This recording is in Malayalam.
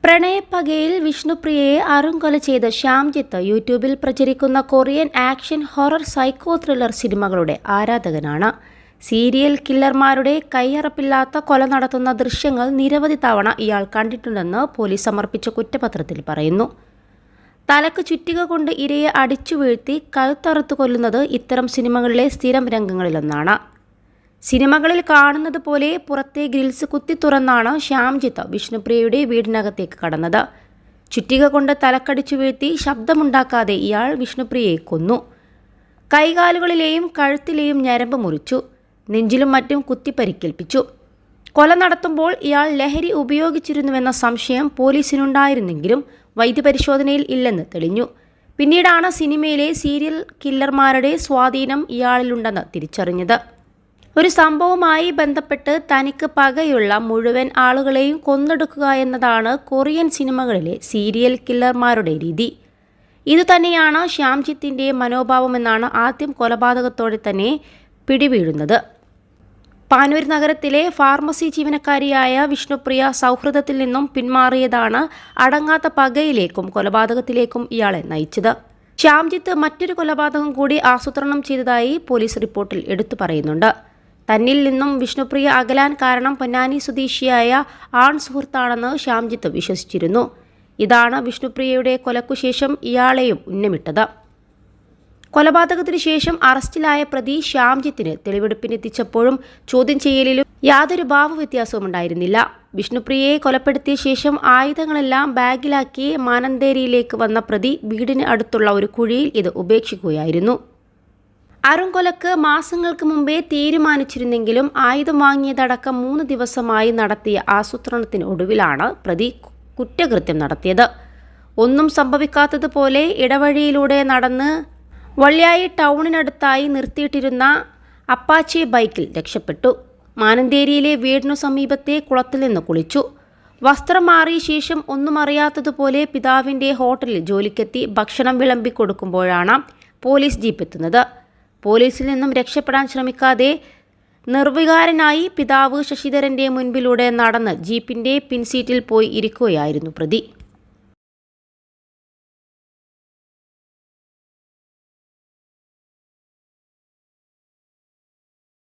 പ്രണയപ്പകയിൽ വിഷ്ണുപ്രിയയെ അറുംകൊല ചെയ്ത ശ്യാംജിത്ത് യൂട്യൂബിൽ പ്രചരിക്കുന്ന Korean action horror psycho thriller സിനിമകളുടെ ആരാധകനാണ്. സീരിയൽ കില്ലർമാരുടെ കയ്യറപ്പില്ലാത്ത കൊല നടത്തുന്ന ദൃശ്യങ്ങൾ നിരവധി തവണ ഇയാൾ കണ്ടിട്ടുണ്ടെന്ന് പോലീസ് സമർപ്പിച്ച കുറ്റപത്രത്തിൽ പറയുന്നു. തലക്ക് ചുറ്റിക കൊണ്ട് ഇരയെ അടിച്ചു വീഴ്ത്തി കഴുത്തറുത്തു കൊല്ലുന്നത് ഇത്തരം സിനിമകളിലെ സ്ഥിരം രംഗങ്ങളിലൊന്നാണ്. സിനിമകളിൽ കാണുന്നത് പോലെ പുറത്തെ ഗ്രിൽസ് കുത്തി തുറന്നാണ് ശ്യാംജിത്ത് വിഷ്ണുപ്രിയയുടെ വീടിനകത്തേക്ക് കടന്നത്. ചുറ്റിക കൊണ്ട് തലക്കടിച്ചു വീഴ്ത്തി ശബ്ദമുണ്ടാക്കാതെ ഇയാൾ വിഷ്ണുപ്രിയയെ കൊന്നു. കൈകാലുകളിലെയും കഴുത്തിലെയും ഞരമ്പ് മുറിച്ചു. നെഞ്ചിലും മറ്റും കുത്തി പരിക്കേൽപ്പിച്ചു. കൊല നടത്തുമ്പോൾ ഇയാൾ ലഹരി ഉപയോഗിച്ചിരുന്നുവെന്ന സംശയം പോലീസിനുണ്ടായിരുന്നെങ്കിലും വൈദ്യപരിശോധനയിൽ ഇല്ലെന്ന് തെളിഞ്ഞു. പിന്നീടാണ് സിനിമയിലെ സീരിയൽ കില്ലർമാരുടെ സ്വാധീനം ഇയാളിലുണ്ടെന്ന് തിരിച്ചറിഞ്ഞത്. ഒരു സംഭവവുമായി ബന്ധപ്പെട്ട് തനിക്ക് പകയുള്ള മുഴുവൻ ആളുകളെയും കൊന്നെടുക്കുക എന്നതാണ് കൊറിയൻ സിനിമകളിലെ സീരിയൽ കില്ലർമാരുടെ രീതി. ഇതുതന്നെയാണ് ശ്യാംജിത്തിൻ്റെ മനോഭാവമെന്നാണ് ആദ്യം കൊലപാതകത്തോടെ തന്നെ പിടിവീഴുന്നത്. പാനൂർ നഗരത്തിലെ ഫാർമസി ജീവനക്കാരിയായ വിഷ്ണുപ്രിയ സൗഹൃദത്തിൽ നിന്നും പിന്മാറിയതാണ് അടങ്ങാത്ത പകയിലേക്കും കൊലപാതകത്തിലേക്കും ഇയാളെ നയിച്ചത്. ശ്യാംജിത്ത് മറ്റൊരു കൊലപാതകം കൂടി ആസൂത്രണം ചെയ്തതായി പോലീസ് റിപ്പോർട്ടിൽ എടുത്തു പറയുന്നുണ്ട്. തന്നിൽ നിന്നും വിഷ്ണുപ്രിയ അകലാൻ കാരണം പൊന്നാനി സ്വദേശിയായ ആൺ സുഹൃത്താണെന്ന് ശ്യാംജിത്ത് വിശ്വസിച്ചിരുന്നു. ഇതാണ് വിഷ്ണുപ്രിയയുടെ കൊലക്കുശേഷം ഇയാളെയും ഉന്നമിട്ടത്. കൊലപാതകത്തിനു ശേഷം അറസ്റ്റിലായ പ്രതി ശ്യാംജിത്തിന് തെളിവെടുപ്പിനെത്തിച്ചപ്പോഴും ചോദ്യം ചെയ്യലിലും യാതൊരു ഭാവവ്യത്യാസവും ഉണ്ടായിരുന്നില്ല. വിഷ്ണുപ്രിയയെ കൊലപ്പെടുത്തിയ ശേഷം ആയുധങ്ങളെല്ലാം ബാഗിലാക്കി മാനന്തേരിയിലേക്ക് വന്ന പ്രതി വീടിന് അടുത്തുള്ള ഒരു കുഴിയിൽ ഇത് ഉപേക്ഷിക്കുകയായിരുന്നു. അറുംകൊലക്ക് മാസങ്ങൾക്ക് മുമ്പേ തീരുമാനിച്ചിരുന്നെങ്കിലും ആയുധം വാങ്ങിയതടക്കം 3 ദിവസമായി നടത്തിയ ആസൂത്രണത്തിനൊടുവിലാണ് പ്രതി കുറ്റകൃത്യം നടത്തിയത്. ഒന്നും സംഭവിക്കാത്തതുപോലെ ഇടവഴിയിലൂടെ നടന്ന് വള്ളിയായി ടൗണിനടുത്തായി നിർത്തിയിട്ടിരുന്ന അപ്പാച്ചെ ബൈക്കിൽ രക്ഷപ്പെട്ടു. മാനന്തേരിയിലെ വീടിനു സമീപത്തെ കുളത്തിൽ നിന്ന് കുളിച്ചു. വസ്ത്രം മാറിയ ശേഷം ഒന്നും അറിയാത്തതുപോലെ പിതാവിൻ്റെ ഹോട്ടലിൽ ജോലിക്കെത്തി ഭക്ഷണം വിളമ്പിക്കൊടുക്കുമ്പോഴാണ് പോലീസ് ജീപ്പ് എത്തുന്നത്. പോലീസിൽ നിന്നും രക്ഷപ്പെടാൻ ശ്രമിക്കാതെ നിർവികാരനായി പിതാവ് ശശിധരൻ്റെ മുൻപിലൂടെ നടന്ന് ജീപ്പിൻ്റെ പിൻസീറ്റിൽ പോയി ഇരിക്കുകയായിരുന്നു പ്രതി.